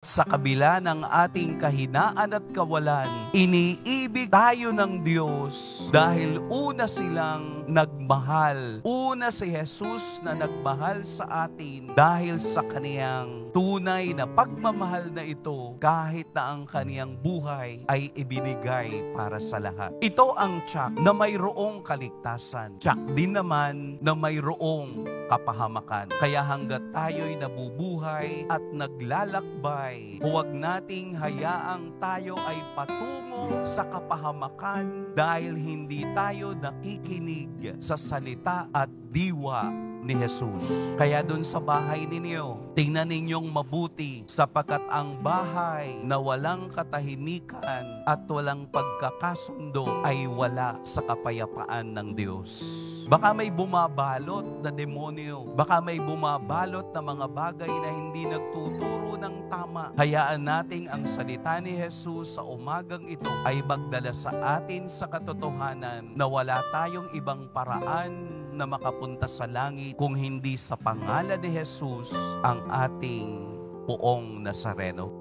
Sa kabila ng ating kahinaan at kawalan, iniibig tayo ng Diyos dahil una silang nagmahal. Una si Jesus na nagmahal sa atin dahil sa kaniyang tunay na pagmamahal na ito kahit na ang kaniyang buhay ay ibinigay para sa lahat. Ito ang tiyak na mayroong kaligtasan. Tiyak din naman na mayroong kapahamakan. Kaya hanggat tayo'y nabubuhay at naglalakbay, huwag nating hayaang tayo ay patungo sa kapahamakan dahil hindi tayo nakikinig sa salita at diwa ni Jesus. Kaya dun sa bahay ninyo, tingnan ninyong mabuti sapagkat ang bahay na walang katahimikan at walang pagkakasundo ay wala sa kapayapaan ng Diyos. Baka may bumabalot na demonyo, baka may bumabalot na mga bagay na hindi nagtuturo ng tama. Hayaan nating ang salita ni Jesus sa umagang ito ay magdala sa atin sa katotohanan na wala tayong ibang paraan na makapunta sa langit kung hindi sa pangalan ni Jesus ang ating Poong Nazareno.